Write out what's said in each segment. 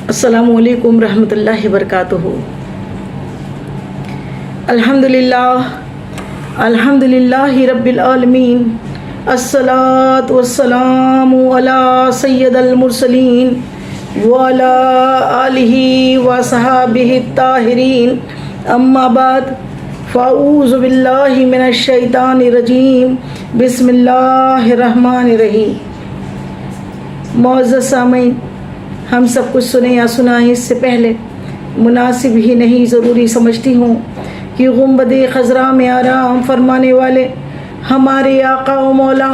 السلام علیکم رحمۃ اللہ وبرکاتہ۔ الحمدللہ رب العالمین، الصلاۃ والسلام علی سید المرسلین وعلی آلہ وصحابہ الطاہرین، اما بعد فاعوذ باللہ من الشیطان الرجیم، بسم اللہ الرحمن الرحیم۔ معزز سامعین، ہم سب کچھ سنیں یا سنائیں اس سے پہلے مناسب ہی نہیں ضروری سمجھتی ہوں کہ گنبد خضرا میں آرام فرمانے والے ہمارے آقا و مولا،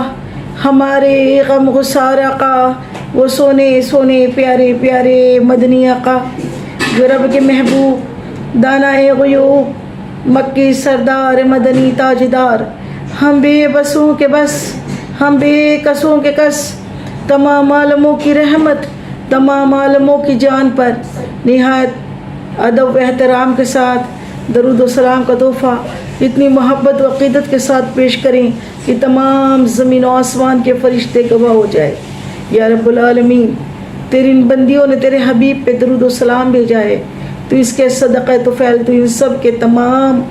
ہمارے غم گسار آقا، وہ سونے سونے پیارے پیارے مدنی آقا، جو رب کے محبوب دانہ غیوب مکی سردار مدنی تاجدار، ہم بے بسوں کے بس، ہم بے کسوں کے کس، تمام عالموں کی رحمت، تمام عالموں کی جان پر نہایت ادب و احترام کے ساتھ درود و سلام کا تحفہ اتنی محبت و عقیدت کے ساتھ پیش کریں کہ تمام زمین و آسمان کے فرشتے گواہ ہو جائے۔ یا رب العالمین، تیری ان بندیوں نے تیرے حبیب پہ درود و سلام بھیجا ہے، تو اس کے صدقہ طفیل تو ان سب کے تمام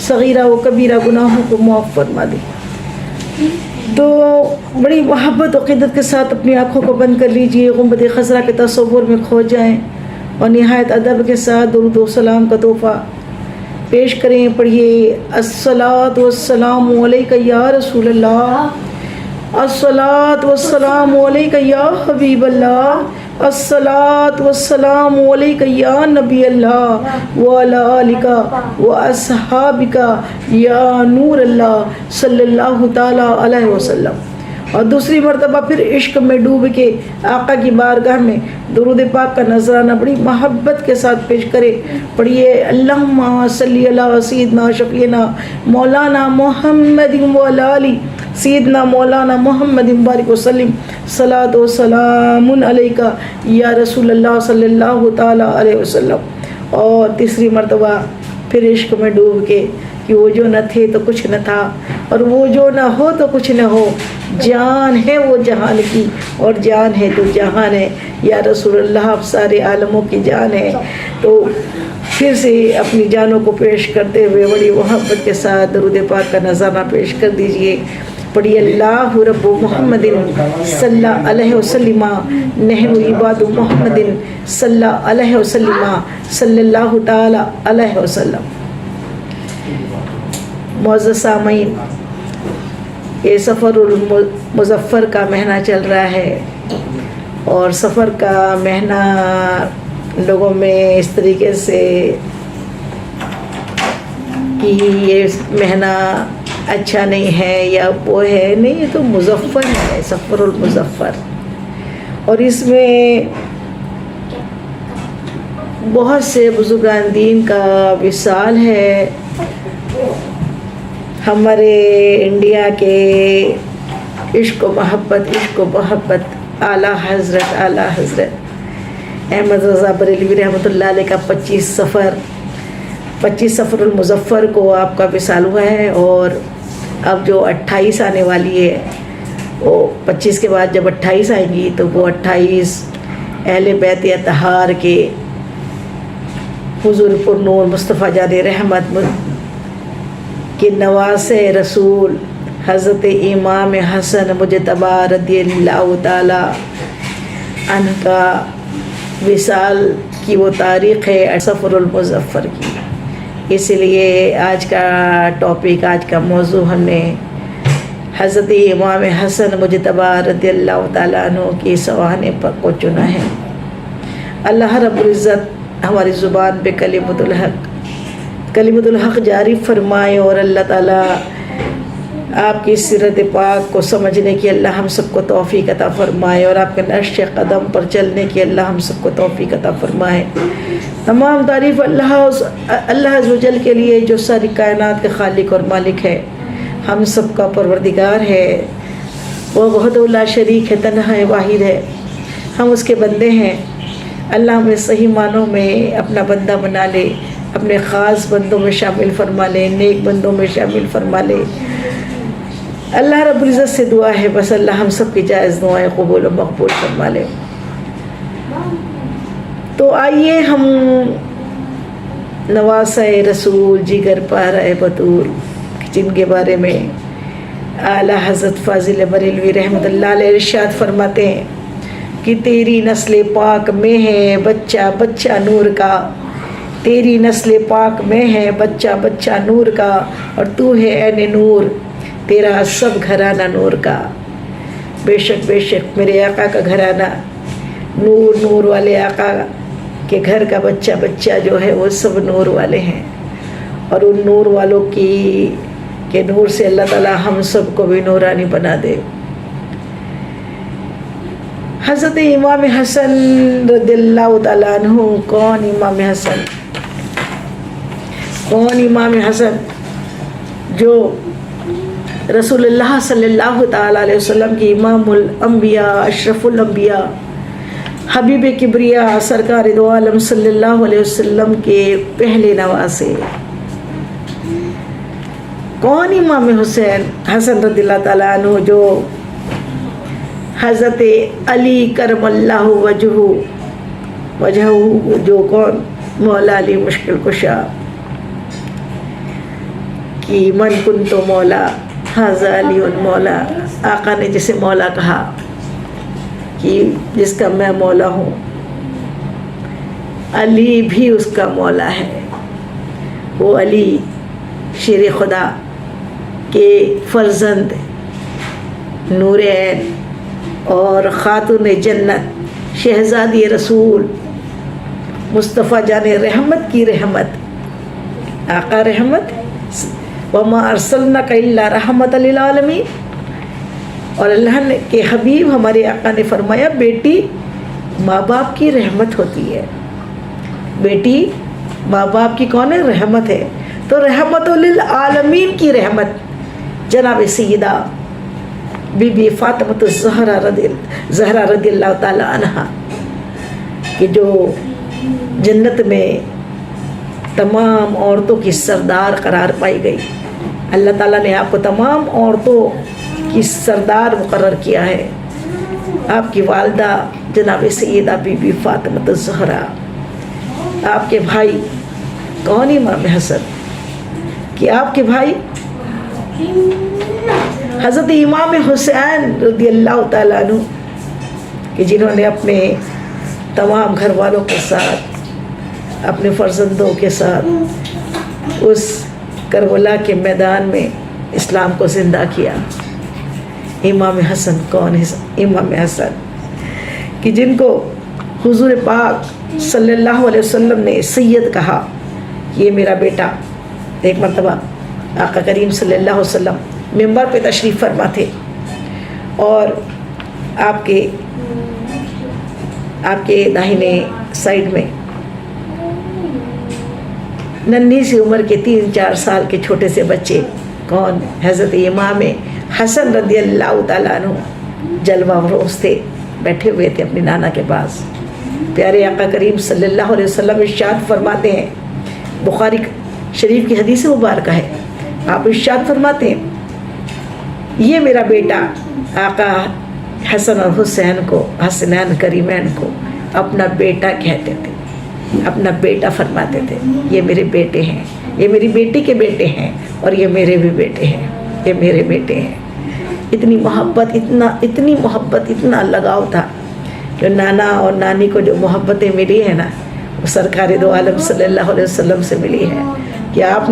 صغیرہ و کبیرہ گناہوں کو معاف فرما دے۔ تو بڑی محبت و عقیدت کے ساتھ اپنی آنکھوں کو بند کر لیجئے، گنبد خضرا کے تصور میں کھو جائیں اور نہایت ادب کے ساتھ درود و سلام کا تحفہ پیش کریں۔ پڑھیے، الصلاۃ والسلام علیک یا رسول اللہ، الصلاۃ والسلام علیک یا حبیب اللہ، الصلاۃ والسلام علیک یا نبی اللہ وعلی آلک واصحابک یا نور اللہ صلی اللہ تعالی علیہ وسلم۔ اور دوسری مرتبہ پھر عشق میں ڈوب کے آقا کی بارگاہ میں درود پاک کا نذرانہ بڑی محبت کے ساتھ پیش کرے۔ پڑھیے، اللہم صلی علی سیدنا شفیعنا مولانا محمد وعلی آلہ سیدنا مولانا محمد بارک وسلم، صلاۃ و سلام علیکہ یا رسول اللہ صلی اللہ تعالی علیہ وسلم۔ اور تیسری مرتبہ پھر عشق میں ڈوب کے کہ وہ جو نہ تھے تو کچھ نہ تھا، اور وہ جو نہ ہو تو کچھ نہ ہو، جان ہے وہ جہان کی اور جان ہے تو جہان ہے، یا رسول اللہ آپ سارے عالموں کی جان ہے۔ تو پھر سے اپنی جانوں کو پیش کرتے ہوئے بڑی محبت کے ساتھ درود پاک کا نذرانہ پیش کر دیجئے۔ پڑھیے، اللہ رب محمد صلی علیہ وسلم، نحن عباد محمد صلی علیہ وسلم، صلی اللہ تعالی علیہ وسلم۔ معزز سامعین، یہ سفر المظفر کا مہینہ چل رہا ہے، اور سفر کا مہینہ لوگوں میں اس طریقے سے کہ یہ مہینہ اچھا نہیں ہے یا وہ ہے نہیں، یہ تو مظفر ہے، سفر المظفر، اور اس میں بہت سے بزرگان دین کا وصال ہے۔ ہمارے انڈیا کے عشق و محبت اعلیٰ حضرت احمد رضا بریلوی رحمۃ اللہ علیہ کا 25 سفر المظفر کو آپ کا وصال ہوا ہے، اور اب جو 28 آنے والی ہے، وہ 25 کے بعد جب 28 آئیں گی تو وہ 28 اہل بیت اطہار کے حضور پر نور مصطفیٰ جان رحمت کہ نواس رسول حضرت امام حسن مجتبی رضی اللہ تعالی عنہ کا وصال کی وہ تاریخ ہے سفر المظفر کی۔ اس لیے آج کا ٹاپک، آج کا موضوع ہم نے حضرت امام حسن مجتبی رضی اللہ تعالیٰ عنہ کی سوانح پر کو چنا ہے۔ اللہ رب العزت ہماری زبان پہ کلمۃ الحق جاری فرمائے، اور اللہ تعالیٰ آپ کی سیرت پاک کو سمجھنے کی اللہ ہم سب کو توفیق عطا فرمائے، اور آپ کے نقش قدم پر چلنے کی اللہ ہم سب کو توفیق عطا فرمائے۔ تمام تعریف اللہ عز و جل کے لیے جو ساری کائنات کے خالق اور مالک ہے، ہم سب کا پروردگار ہے، وہ وحدہ لا شریک ہے، تنہا واحد ہے، ہم اس کے بندے ہیں۔ اللہ ہمیں صحیح معنوں میں اپنا بندہ بنا لے، اپنے خاص بندوں میں شامل فرما لے، نیک بندوں میں شامل فرما لے۔ اللہ رب العزت سے دعا ہے بس اللہ ہم سب کی جائز دعائیں قبول و مقبول فرما لے۔ تو آئیے ہم نواسہ رسول جگر پارہ بطول جن کے بارے میں اعلیٰ حضرت فاضل بریلوی رحمۃ اللہ علیہ ارشاد فرماتے ہیں کہ تیری نسل پاک میں ہے بچہ بچہ نور کا، تیری نسل پاک میں ہے بچہ بچہ نور کا، اور تو ہے عین نور، تیرا سب گھرانہ نور کا۔ بے شک میرے آقا کا گھرانہ نور والے آقا کے گھر کا بچہ بچہ جو ہے وہ سب نور والے ہیں، اور ان نور والوں کے نور سے اللہ تعالی ہم سب کو بھی نورانی بنا دے۔ حضرت امام حسن رضی اللہ تعالیٰ عنہ، کون امام حسن؟ کون امام حسن؟ جو رسول اللہ صلی اللہ تعالیٰ علیہ وسلم کی امام الانبیاء، اشرف الانبیاء، حبیب کبریا سرکار دو عالم صلی اللہ علیہ وسلم کے پہلے نواسے۔ کون امام حسن رضی اللہ تعالیٰ عنہ؟ جو حضرت علی کرم اللہ وجہہ، جو کون؟ مولا علی مشکل کشا کی من کنت مولا ھذا علی مولا، آقا نے جسے مولا کہا کہ جس کا میں مولا ہوں، علی بھی اس کا مولا ہے۔ وہ علی شیر خدا کے فرزند، نور عین اور خاتون جنت، شہزادی رسول، مصطفیٰ جان رحمت کی رحمت، آقا رحمت، وما ارسلناک الا رحمۃ للعالمین۔ اور اللہ کے حبیب ہمارے آقا نے فرمایا بیٹی ماں باپ کی رحمت ہوتی ہے، بیٹی ماں باپ کی کون ہے؟ رحمت ہے۔ تو رحمت للعالمین کی رحمت جناب سیدہ بی بی فاطمۃ الزہرا رضی اللہ تعالی عنہا، کہ جو جنت میں تمام عورتوں کی سردار قرار پائی گئی۔ اللہ تعالیٰ نے آپ کو تمام عورتوں کی سردار مقرر کیا ہے۔ آپ کی والدہ جناب سیدہ بی بی فاطمۃ الزہرا، آپ کے بھائی کون؟ امام حسن، کہ آپ کے بھائی حضرت امام حسین رضی اللہ تعالیٰ عنہ، کہ جنہوں نے اپنے تمام گھر والوں کے ساتھ، اپنے فرزندوں کے ساتھ اس کربلا کے میدان میں اسلام کو زندہ کیا۔ امام حسن کون ہے؟ امام حسن کہ جن کو حضور پاک صلی اللہ علیہ وسلم نے سید کہا، یہ میرا بیٹا۔ ایک مرتبہ آقا کریم صلی اللہ علیہ وسلم ممبر پہ تشریف فرما تھے، اور آپ کے داہنے سائڈ میں ننھی سی عمر کے 3-4 سال کے چھوٹے سے بچے، کون؟ حضرت امام حسن رضی اللہ تعالیٰ عنہ جلوہ افروز تھے، بیٹھے ہوئے تھے اپنے نانا کے پاس۔ پیارے آقا کریم صلی اللہ علیہ وسلم ارشاد فرماتے ہیں، بخاری شریف کی حدیث مبارکہ ہے، آپ ارشاد فرماتے ہیں یہ میرا بیٹا، آقا حسن اور حسین کو، حسنین کریمین کو اپنا بیٹا کہتے تھے، اپنا بیٹا فرماتے تھے۔ یہ میرے بیٹے ہیں، یہ میری بیٹی کے بیٹے ہیں، اور یہ میرے بھی بیٹے ہیں، یہ میرے بیٹے ہیں۔ اتنی محبت، اتنی محبت، اتنا لگاؤ تھا۔ جو نانا اور نانی کو جو محبتیں ملی ہیں نا، وہ سرکار دو عالم صلی اللہ علیہ وسلم سے ملی ہے، کہ آپ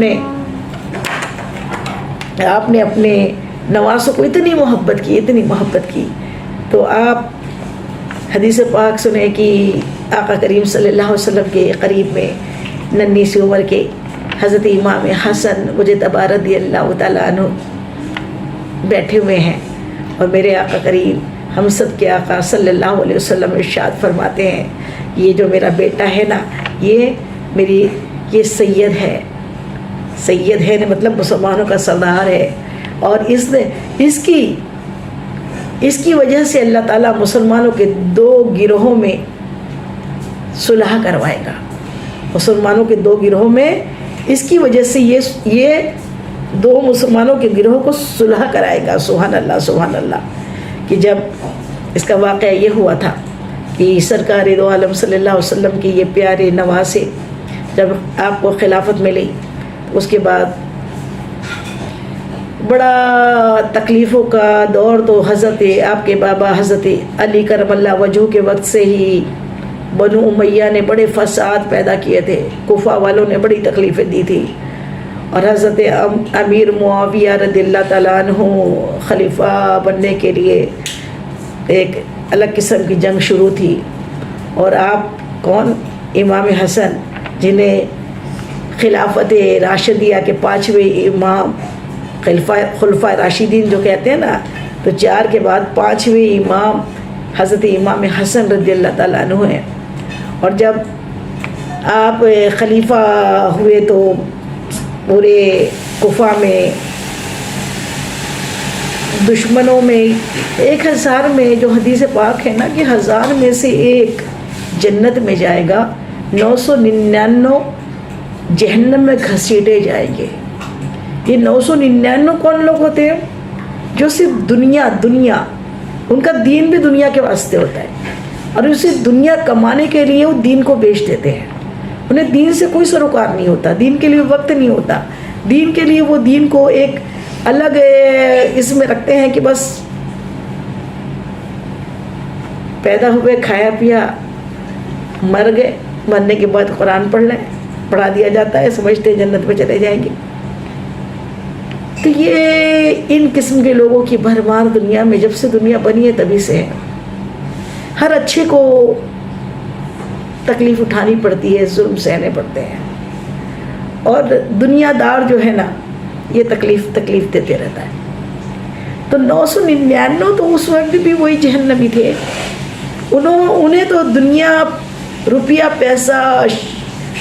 نے اپنے نواسوں کو اتنی محبت کی، اتنی محبت کی۔ تو آپ حدیث پاک سنیں کہ آقا کریم صلی اللہ علیہ وسلم کے قریب میں ننھی سی عمر کے حضرت امام حسن مجتبی رضی اللہ تعالیٰ عنہ بیٹھے ہوئے ہیں، اور میرے آقا کریم ہم سب کے آقا صلی اللہ علیہ وسلم ارشاد فرماتے ہیں، یہ جو میرا بیٹا ہے نا، یہ سید ہے، سید ہے مطلب مسلمانوں کا سردار ہے، اور اس کی وجہ سے اللہ تعالیٰ مسلمانوں کے 2 گروہوں میں صلح کروائے گا۔ مسلمانوں کے 2 گروہوں میں اس کی وجہ سے یہ 2 مسلمانوں کے گروہوں کو صلح کرائے گا۔ سبحان اللہ، سبحان اللہ۔ کہ جب اس کا واقعہ یہ ہوا تھا کہ سرکار دو عالم صلی اللہ علیہ وسلم کے یہ پیارے نواسے جب آپ کو خلافت ملی اس کے بعد بڑا تکلیفوں کا دور تو حضرت آپ کے بابا حضرت علی کرم اللہ وجہہ کے وقت سے ہی بنو امیہ نے بڑے فساد پیدا کیے تھے، کوفہ والوں نے بڑی تکلیفیں دی تھی، اور حضرت امیر معاویہ رضی اللہ تعالیٰ عنہ خلیفہ بننے کے لیے ایک الگ قسم کی جنگ شروع تھی، اور آپ کون؟ امام حسن، جنہیں خلافت راشدیہ کے 5ویں امام، خلفۂ راشدین جو کہتے ہیں نا، تو 4 کے بعد 5ویں امام حضرت امام حسن رضی اللہ تعالیٰ عنہ ہیں۔ اور جب آپ خلیفہ ہوئے تو پورے کوفہ میں دشمنوں میں 1000 میں جو حدیث پاک ہے نا کہ 1000 میں سے ایک جنت میں جائے گا، 999 جہنم میں گھسیٹے جائیں گے۔ یہ 999 کون لوگ ہوتے ہیں؟ جو صرف دنیا ان کا دین بھی دنیا کے واسطے ہوتا ہے، اور اسے دنیا کمانے کے لیے وہ دین کو بیچ دیتے ہیں۔ انہیں دین سے کوئی سروکار نہیں ہوتا، دین کے لیے وقت نہیں ہوتا، دین کے لیے وہ دین کو ایک الگ اس میں رکھتے ہیں کہ بس پیدا ہوئے، کھایا پیا، مر گئے، مرنے کے بعد قرآن پڑھ لیں، پڑھا دیا جاتا ہے، سمجھتے ہیں جنت میں چلے جائیں گے۔ تو یہ ان قسم کے لوگوں کی بھرمار دنیا میں جب سے دنیا بنی ہے تبھی سے ہے۔ ہر اچھے کو تکلیف اٹھانی پڑتی ہے، ظلم سہنے پڑتے ہیں، اور دنیا دار جو ہے نا یہ تکلیف دیتے رہتا ہے۔ تو 999 تو اس وقت بھی وہی جہنمی تھے، انہیں تو دنیا، روپیہ، پیسہ،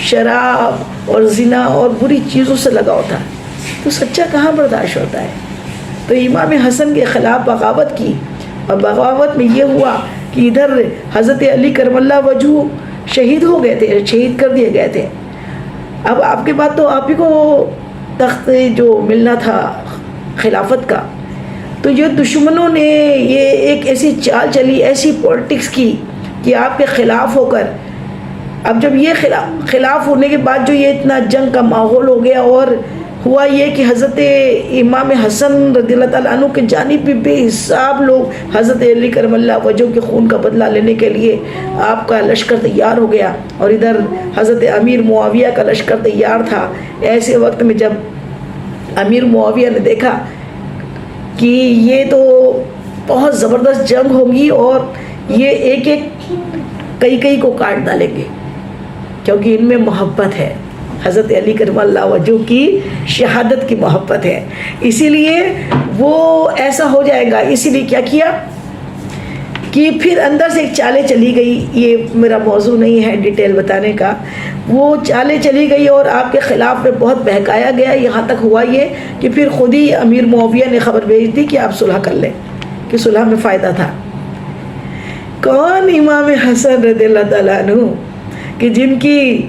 شراب اور زنا اور بری چیزوں سے لگاؤ تھا، تو سچا کہاں برداشت ہوتا ہے؟ تو امام حسن کے خلاف بغاوت کی، اور بغاوت میں یہ ہوا کہ ادھر حضرت علی کرم اللہ وجہہ شہید ہو گئے تھے، شہید کر دیے گئے تھے۔ اب آپ کے بعد تو آپ ہی کو تخت جو ملنا تھا خلافت کا، تو یہ دشمنوں نے یہ ایک ایسی چال چلی، ایسی پولیٹکس کی کہ آپ کے خلاف ہو کر، اب جب یہ خلاف ہونے کے بعد جو یہ اتنا جنگ کا ماحول ہو گیا، اور ہوا یہ کہ حضرت امام حسن رضی اللہ تعالیٰ عنہ کے جانب بھی بے حساب لوگ حضرت علی کرم اللہ وجہہ کے خون کا بدلہ لینے کے لیے آپ کا لشکر تیار ہو گیا، اور ادھر حضرت امیر معاویہ کا لشکر تیار تھا۔ ایسے وقت میں جب امیر معاویہ نے دیکھا کہ یہ تو بہت زبردست جنگ ہوگی، اور یہ ایک کئی کو کاٹ ڈالیں گے، کیونکہ ان میں محبت ہے، حضرت علی کرم اللہ وجہہ کی شہادت کی محبت ہے، اسی لیے وہ ایسا ہو جائے گا۔ اسی لیے کیا کیا کہ پھر اندر سے ایک چالیں چلی گئی، یہ میرا موضوع نہیں ہے ڈیٹیل بتانے کا، وہ چالیں چلی گئی اور آپ کے خلاف میں بہت بہکایا گیا، یہاں تک ہوا یہ کہ پھر خود ہی امیر معاویہ نے خبر بھیج دی کہ آپ صلح کر لیں، کہ صلح میں فائدہ تھا۔ کون؟ امام حسن رضی اللہ تعالیٰ عنہ، کہ جن کی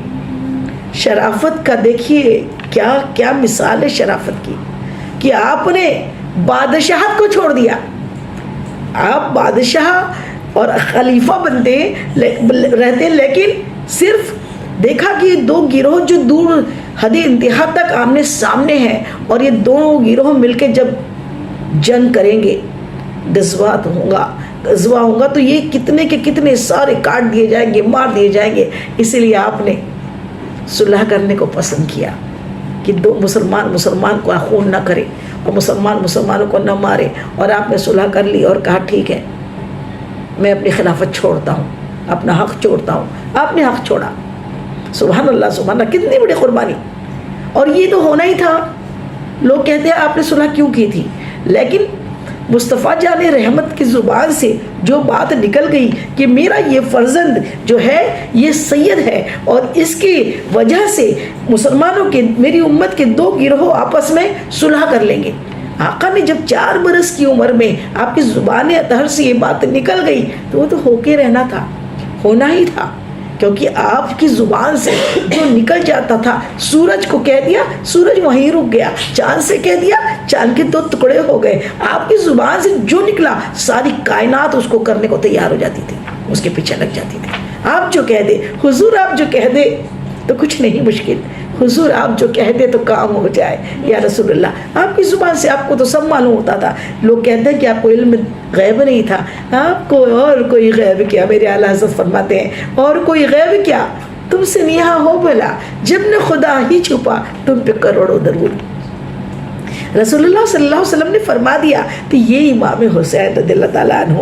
شرافت کا دیکھیے کیا مثال ہے شرافت کی، کہ آپ نے بادشاہت کو چھوڑ دیا، آپ بادشاہ اور خلیفہ بنتے رہتے، لیکن صرف دیکھا کہ یہ 2 گروہ جو دور حد انتہا تک آمنے سامنے ہیں، اور یہ 2 گروہ مل کے جب جنگ کریں گے، غزوہ ہوگا تو یہ کتنے کے کتنے سارے کاٹ دیے جائیں گے، مار دیے جائیں گے۔ اسی لیے آپ نے صلح کرنے کو پسند کیا کہ 2 مسلمان کو خون نہ کرے، اور مسلمانوں کو نہ مارے، اور آپ نے صلح کر لی اور کہا ٹھیک ہے میں اپنی خلافت چھوڑتا ہوں، اپنا حق چھوڑتا ہوں۔ آپ نے حق چھوڑا، سبحان اللہ سبحان اللہ، کتنی بڑی قربانی، اور یہ تو ہونا ہی تھا۔ لوگ کہتے ہیں آپ نے صلح کیوں کی تھی، لیکن مصطفیٰ جان رحمت کی زبان سے جو بات نکل گئی کہ میرا یہ فرزند جو ہے یہ سید ہے، اور اس کی وجہ سے مسلمانوں کے، میری امت کے 2 گروہ آپس میں صلح کر لیں گے۔ آقا نے جب 4 برس کی عمر میں آپ کی زبان اطہر سے یہ بات نکل گئی تو وہ تو ہو کے رہنا تھا، ہونا ہی تھا، کیونکہ آپ کی زبان سے جو نکل جاتا تھا، سورج کو کہہ دیا سورج وہیں رک گیا، چاند سے کہہ دیا چاند کے 2 ٹکڑے ہو گئے۔ آپ کی زبان سے جو نکلا ساری کائنات اس کو کرنے کو تیار ہو جاتی تھی۔ اس کے پیچھے لگ جاتی تھی. آپ جو کہہ دے حضور، آپ جو کہہ دے تو کچھ نہیں مشکل، حضور آپ جو کہہ دے تو کام ہو جائے یا رسول اللہ. آپ کی زبان سے آپ کو تو سب معلوم ہوتا تھا. لوگ کہتے ہیں کہ آپ کو علم غیب نہیں تھا، آپ کو اور کوئی غیب کیا. میرے اعلیٰ حضرت فرماتے ہیں اور کوئی غیب کیا، تم سے نیہا ہو بھلا جب نے خدا ہی چھپا تم پہ کروڑوں درود. رسول اللہ صلی اللہ علیہ وسلم نے فرما دیا کہ یہ امام حسین رضی اللہ تعالیٰ عنہ